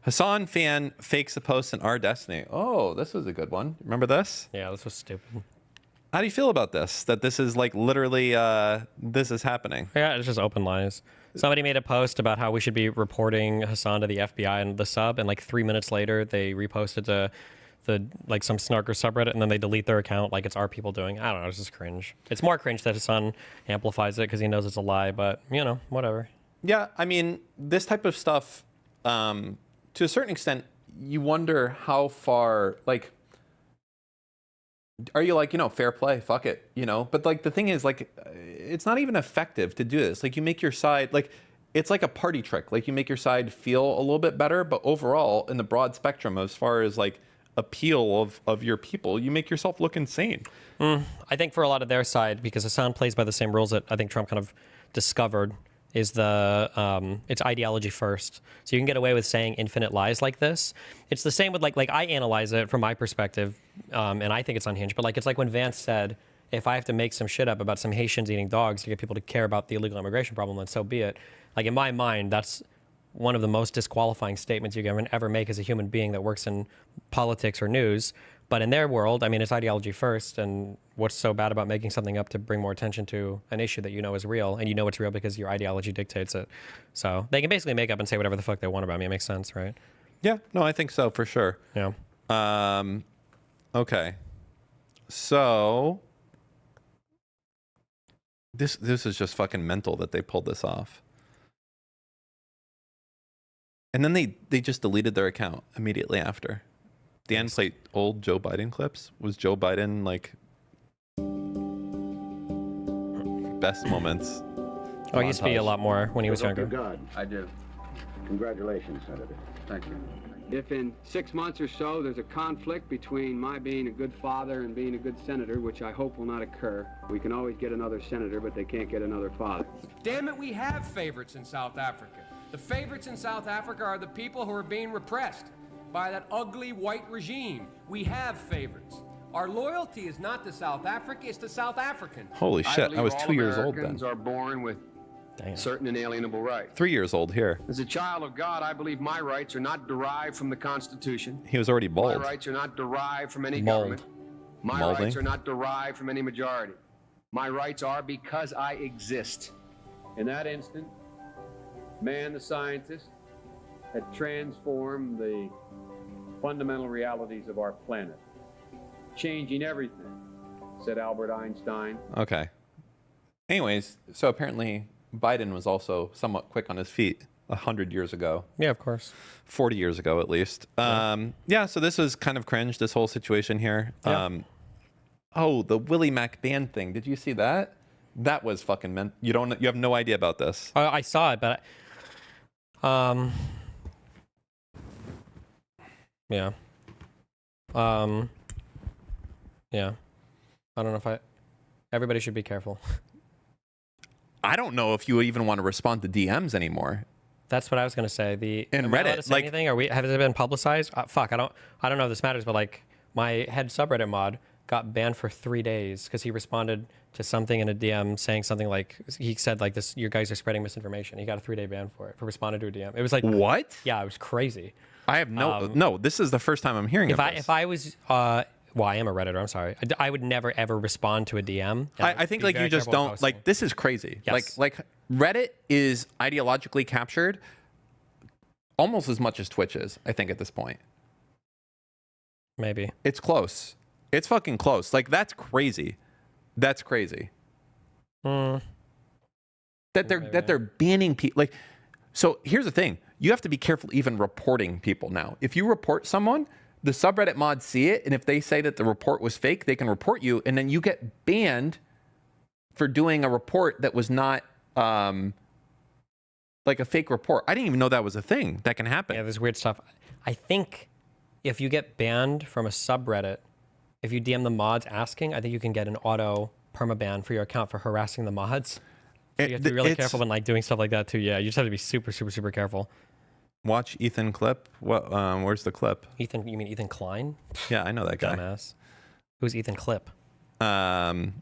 Hasan fan fakes a post in Our Destiny. Oh, this was a good one. Remember this? Yeah, this was stupid. How do you feel about this? That this is like literally, this is happening. Yeah, it's just open lies. Somebody made a post about how we should be reporting Hasan to the FBI and the sub, and like 3 minutes later, they reposted to the like some snarker subreddit, and then they delete their account like it's our people doing. I don't know. It's just cringe. It's more cringe that Hasan amplifies it because he knows it's a lie, but you know, whatever. Yeah, I mean, this type of stuff, to a certain extent, you wonder how far, like, are you like, fair play, fuck it, But like the thing is, like, it's not even effective to do this. Like, you make your side, like, it's like a party trick. Like, you make your side feel a little bit better, but overall, in the broad spectrum, as far as like appeal of your people, you make yourself look insane. I think for a lot of their side, because Hasan plays by the same rules that I think Trump kind of discovered, is it's ideology first. So you can get away with saying infinite lies like this. It's the same with like I analyze it from my perspective, and I think it's unhinged. But like it's like when Vance said, if I have to make some shit up about some Haitians eating dogs to get people to care about the illegal immigration problem, then so be it. Like in my mind, that's one of the most disqualifying statements you can ever make as a human being that works in politics or news. But in their world, I mean, it's ideology first, and what's so bad about making something up to bring more attention to an issue that you know is real, and you know it's real because your ideology dictates it. So they can basically make up and say whatever the fuck they want about me. It makes sense, right? Yeah, no, I think so, for sure. Yeah. Okay. So this is just fucking mental that they pulled this off. And then they just deleted their account immediately after. Dan played old Joe Biden clips. Was Joe Biden like best moments? Oh, he used to be a lot more when he was younger. God. I do. Congratulations, Senator. Thank you. If in 6 months or so there's a conflict between my being a good father and being a good senator, which I hope will not occur, we can always get another senator, but they can't get another father. Damn it, we have favorites in South Africa. The favorites in South Africa are the people who are being repressed by that ugly white regime. We have favorites. Our loyalty is not to South Africa, it's to South Africans. Holy shit, I was 2 years old then. Americans are born with certain inalienable rights. 3 years old here. As a child of God, I believe my rights are not derived from the Constitution. He was already bald. My rights are not derived from any Bald. government. My Balding. rights are not derived from any majority. My rights are because I exist. In that instant, man, the scientist, had transformed the fundamental realities of our planet, changing everything, said Albert Einstein. Okay. Anyways, so apparently Biden was also somewhat quick on his feet 100 years ago. Yeah, of course. 40 years ago, at least. Yeah, so this was kind of cringe, this whole situation here. Yeah. Oh, the Willie Mac band thing. Did you see that? That was fucking you have no idea about this. I saw it, but yeah. Yeah. I don't know if everybody should be careful. I don't know if you even want to respond to DMs anymore. That's what I was gonna say. And am I allowed Reddit, to say anything? Has it been publicized? Fuck, I don't know if this matters, but like my head subreddit mod got banned for 3 days because he responded to something in a DM saying something like, he said like this, you guys are spreading misinformation. He got a 3-day ban for it, for responding to a DM. It was like, what? Yeah, it was crazy. I have no, this is the first time I'm hearing of this. If I was, well, I am a Redditor, I'm sorry. I would never ever respond to a DM. I think like you just don't, like this is crazy. Yes. Like Reddit is ideologically captured almost as much as Twitch is, I think at this point. Maybe. It's close. It's fucking close. Like that's crazy. That's crazy. That they're banning people. Like, so here's the thing. You have to be careful even reporting people now. If you report someone, the subreddit mods see it, and if they say that the report was fake, they can report you, and then you get banned for doing a report that was not like a fake report. I didn't even know that was a thing that can happen. Yeah, there's weird stuff. I think if you get banned from a subreddit, if you DM the mods asking, I think you can get an auto permaban for your account for harassing the mods. So you have to be really careful when like doing stuff like that too. Yeah, you just have to be super, super, super careful. Watch Ethan clip. What? Where's the clip? Ethan, you mean Ethan Klein? Yeah, I know that guy. Dumbass. Who's Ethan Clip? Fucking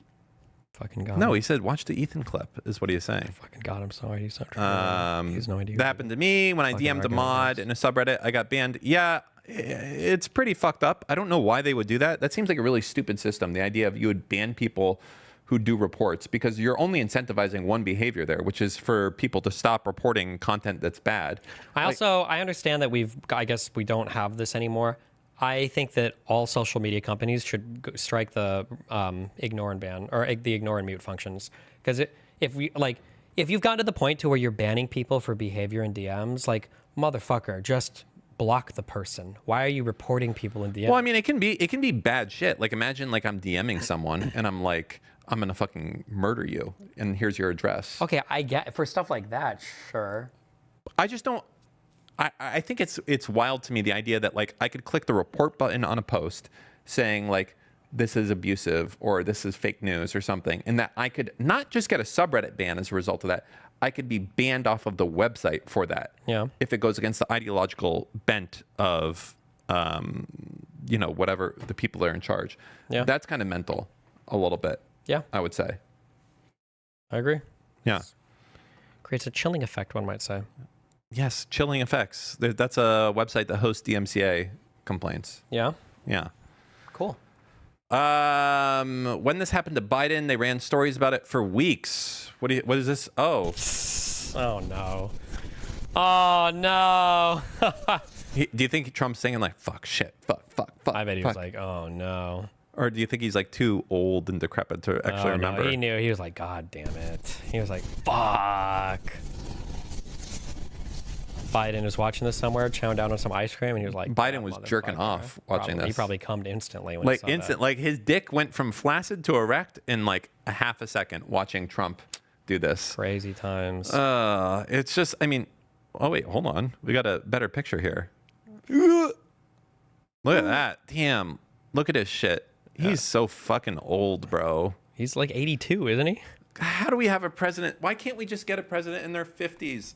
fucking got him. No, he said, watch the Ethan clip, is what he's saying. Fucking got him. Sorry, he's not trying. He has no idea. That happened to me when I Fucking DM'd a arguing mod against. in a subreddit. I got banned. Yeah, it's pretty fucked up. I don't know why they would do that. That seems like a really stupid system. The idea of you would ban people who do reports, because you're only incentivizing one behavior there, which is for people to stop reporting content that's bad. I understand that I guess we don't have this anymore. I think that all social media companies should strike the ignore and ban, or the ignore and mute functions. Because if you've gotten to the point to where you're banning people for behavior in DMs, like, motherfucker, just block the person. Why are you reporting people in DMs? Well, I mean, it can be bad shit. Like, imagine like I'm DMing someone and I'm like, I'm gonna fucking murder you, and here's your address. Okay, I get for stuff like that, sure. I just don't. I think it's wild to me, the idea that like I could click the report button on a post saying like this is abusive or this is fake news or something, and that I could not just get a subreddit ban as a result of that. I could be banned off of the website for that. Yeah. If it goes against the ideological bent of, whatever the people that are in charge. Yeah. That's kind of mental, a little bit. Yeah, I would say. I agree. Yeah. Creates a chilling effect, one might say. Yes, chilling effects. That's a website that hosts DMCA complaints. Yeah. Yeah. Cool. When this happened to Biden, they ran stories about it for weeks. What is this? Oh. Oh no. Oh no. Do you think Trump's saying like fuck, shit, fuck? I bet he fuck. was like, oh no. Or do you think he's like too old and decrepit to actually remember? No, he knew. He was like, God damn it. He was like, fuck. Biden was watching this somewhere, chowing down on some ice cream, and he was like, Biden was jerking motherfucker. off watching Probably. He this. probably cummed instantly when Like he saw instant, that. like his dick went from flaccid to erect in like a half a second watching Trump do this. Crazy times. It's just, I mean, oh wait, hold on. We got a better picture here. Look at that. Damn. Look at his shit. He's so fucking old, bro. He's like 82, isn't he? How do we have a president? Why can't we just get a president in their 50s?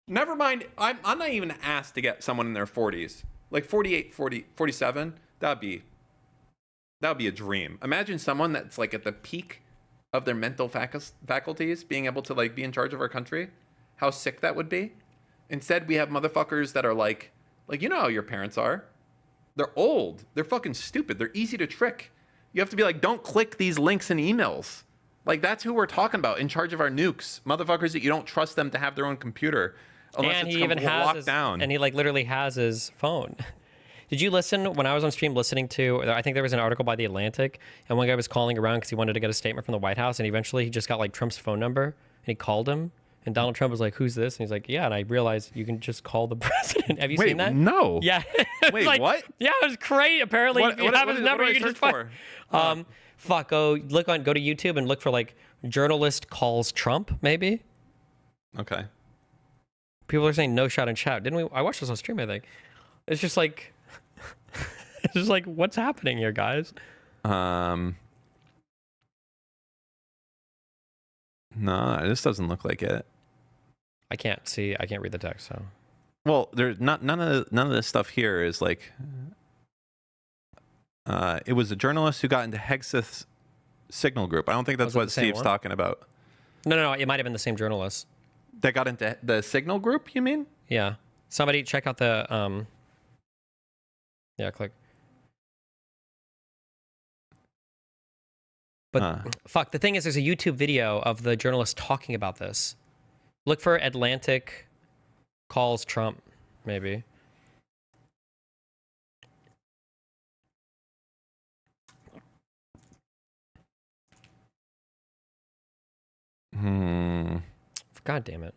Never mind. I'm not even asked to get someone in their 40s. Like 48, 40, 47. That'd be a dream. Imagine someone that's like at the peak of their mental faculties being able to like be in charge of our country. How sick that would be. Instead, we have motherfuckers that are like you know how your parents are. They're old. They're fucking stupid. They're easy to trick. You have to be like, don't click these links and emails. Like, that's who we're talking about in charge of our nukes. Motherfuckers that you don't trust them to have their own computer. Unless And it's he even has locked his, down. and he like literally has his phone. Did you listen when I was on stream listening to, I think there was an article by The Atlantic, and one guy was calling around because he wanted to get a statement from the White House, and eventually he just got like Trump's phone number, and he called him, and Donald Trump was like, who's this? And he's like, yeah, and I realized you can just call the president. Have you Wait, seen that? no. Yeah. Wait, Like, what? Yeah, it was great. Apparently, if you have his number, you can just for? find. Go to YouTube and look for like journalist calls Trump, maybe. Okay. People are saying no shot in chat. Didn't we? I watched this on stream, I think. It's just like, it's just like, what's happening here, guys? No, this doesn't look like it. I can't read the text, so. Well, there's none of this stuff here is like. It was a journalist who got into Hegseth's signal group. I don't think that's Was it what the same Steve's one? talking about. No, it might have been the same journalist. That got into the signal group, you mean? Yeah. Somebody check out the, yeah, click. But fuck, the thing is, there's a YouTube video of the journalist talking about this. Look for Atlantic calls Trump, maybe. God damn it.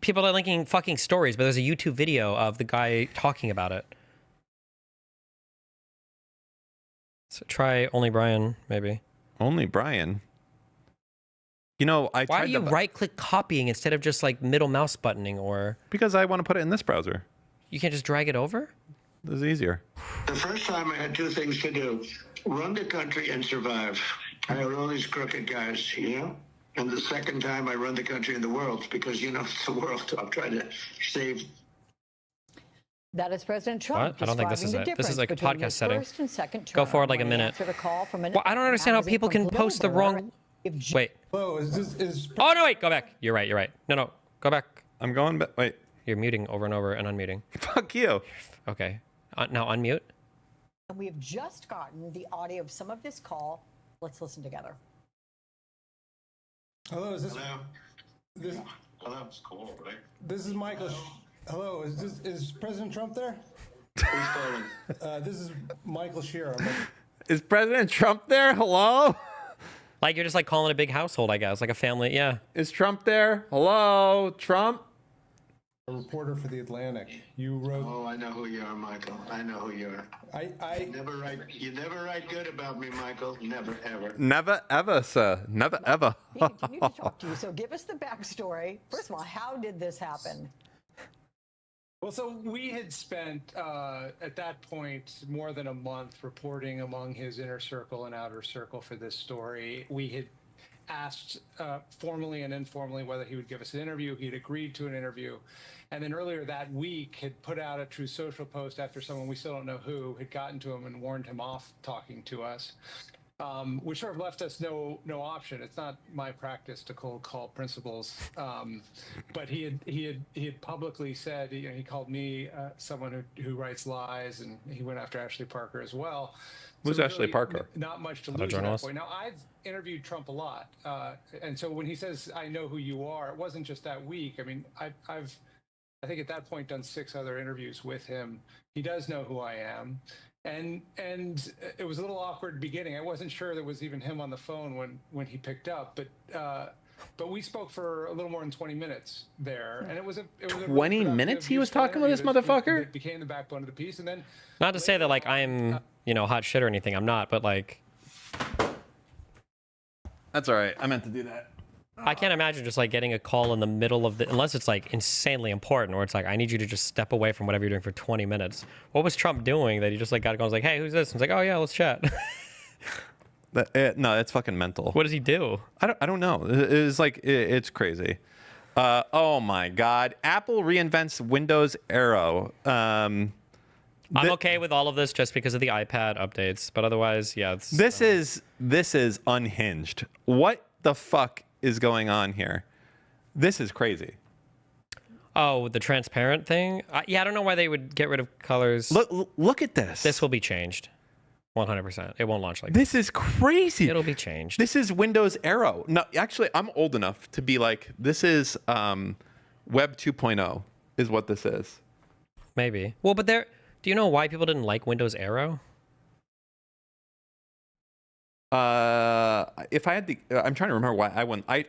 People are linking fucking stories, but there's a YouTube video of the guy talking about it. So try Only Brian, maybe. Only Brian. You know, Why are you right-click copying instead of just like middle mouse buttoning, or because I want to put it in this browser. you can't just drag it over? This is easier. The first time I had two things to do: run the country and survive. I had all these crooked guys, you know? And the second time I run the country and the world, because, you know, it's the world. I'm trying to save That is President Trump. What? I don't think this is describing it. the This is like a difference between podcast his setting. first and second Go term forward like a when he minute. answered a call from an Well, I don't understand how magazine people from can post the Bloomberg. wrong. If Wait. Hello, is Oh no! Wait. Go back. You're right. You're right. No. Go back. I'm going back. Wait. You're muting over and over and unmuting. Fuck you. Okay. Now unmute. And we have just gotten the audio of some of this call. Let's listen together. hello, is this Hello? this Hello? It's cool, right? this is Michael? Hello, is President Trump there? Who's calling? This is Michael Shearer. Is President Trump there? Hello? Like you're just like calling a big household, I guess, like a family. Yeah. Is Trump there? Hello? Trump? A reporter for The Atlantic. You wrote. Oh, I know who you are, Michael. I know who you are. I You never write good about me, Michael. Never, ever. Never ever, sir. Never ever. We continue to talk to you. So give us the backstory. First of all, how did this happen? Well, so we had spent at that point more than a month reporting among his inner circle and outer circle for this story. We had asked formally and informally whether he would give us an interview. He'd agreed to an interview. And then earlier that week had put out a True Social post after someone, we still don't know who, had gotten to him and warned him off talking to us. Which sort of left us no option. It's not my practice to cold call principals, but he had publicly said, you know, he called me someone who writes lies, and he went after Ashley Parker as well. Who's So Ashley Parker? Not much to Not a lose at that journalist? point. Now I've interviewed Trump a lot, and so when he says I know who you are, it wasn't just that week. I mean, I've I think at that point done 6 other interviews with him. He does know who I am. And it was a little awkward beginning. I wasn't sure there was even him on the phone when he picked up, but we spoke for a little more than 20 minutes there, and it was a 20 minutes he was talking with this motherfucker? It became the backbone of the piece, and then Not to say that like I'm hot shit or anything. I'm not, but like That's all right. I meant to do that. I can't imagine just like getting a call in the middle of the, unless it's like insanely important, or it's like I need you to just step away from whatever you're doing for 20 minutes. What was Trump doing that he just like got a call? Was like, hey, who's this? And it's like, oh yeah, let's chat. No, it's fucking mental. What does he do? I don't know. It's like it's crazy. Oh my God! Apple reinvents Windows Arrow. I'm okay with all of this just because of the iPad updates, but otherwise, yeah. It's, This is unhinged. What the fuck is going on here? This is crazy. Oh, the transparent thing? Yeah, I don't know why they would get rid of colors. Look at this. This will be changed. 100%. It won't launch like this. This is crazy. It'll be changed. This is Windows Arrow. No, actually, I'm old enough to be like, this is Web 2.0 is what this is. Maybe. Well, but do you know why people didn't like Windows Arrow? If I had the, I'm trying to remember why I went. I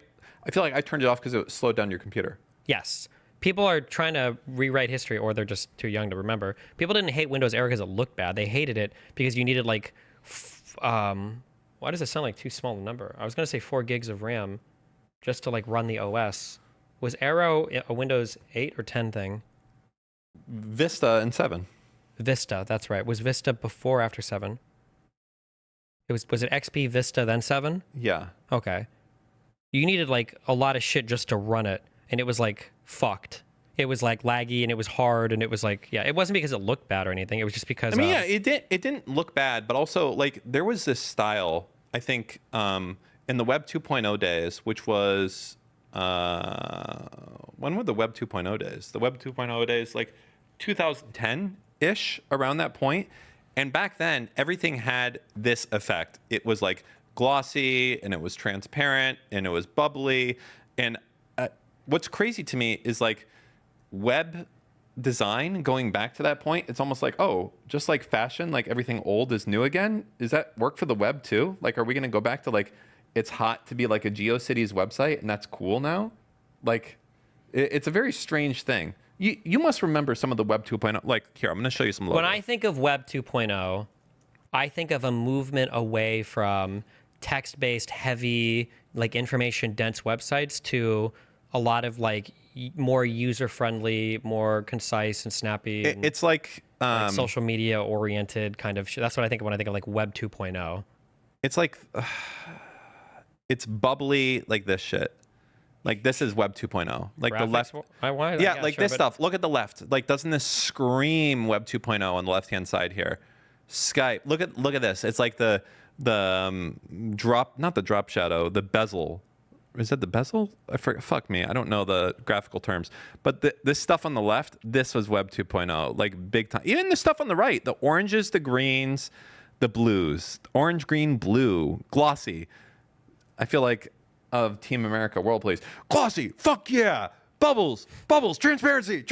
feel like I turned it off because it slowed down your computer. Yes. People are trying to rewrite history, or they're just too young to remember. People didn't hate Windows Arrow because it looked bad. They hated it because you needed like, why does it sound like too small a number? I was going to say 4 gigs of RAM just to like run the OS. Was Arrow a Windows 8 or 10 thing? Vista and 7. Vista, that's right. Was Vista before or after 7? Was it XP, Vista, then 7? Yeah. Okay. You needed like a lot of shit just to run it, and it was like fucked. It was like laggy, and it was hard, and it was like, yeah, it wasn't because it looked bad or anything. It was just because I mean, yeah, it didn't look bad, but also like there was this style, I think, in the Web 2.0 days, which was when were the Web 2.0 days? The Web 2.0 days, like 2010-ish, around that point. And back then, everything had this effect. It was like glossy, and it was transparent, and it was bubbly. And what's crazy to me is like web design going back to that point. It's almost like, oh, just like fashion, like everything old is new again. Does that work for the web too? Like, are we going to go back to like, it's hot to be like a GeoCities website and that's cool now? Like, it's a very strange thing. You must remember some of the Web 2.0. Like, here, I'm going to show you some logos. When I think of Web 2.0, I think of a movement away from text-based, heavy, like information-dense websites to a lot of like more user-friendly, more concise and snappy. It's like social media-oriented kind of shit. That's what I think of when I think of like Web 2.0. It's like, it's bubbly like this shit. Like this is Web 2.0. Like the left. Why, Yeah, like sure, this but- stuff. Look at the left. Like, doesn't this scream Web 2.0 on the left hand side here? Skype. Look at this. It's like the drop, not the drop shadow, the bezel. Is that the bezel? Fuck me. I don't know the graphical terms. But this stuff on the left, this was Web 2.0, like big time. Even the stuff on the right, the oranges, the greens, the blues, orange, green, blue, glossy. I feel like of Team America World Police. Glossy, fuck yeah. Bubbles, transparency,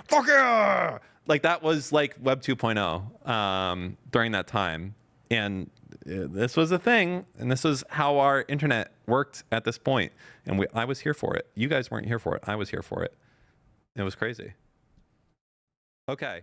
fuck yeah. Like that was like Web 2.0 during that time. And this was a thing. And this was how our internet worked at this point. And I was here for it. You guys weren't here for it. I was here for it. It was crazy. Okay.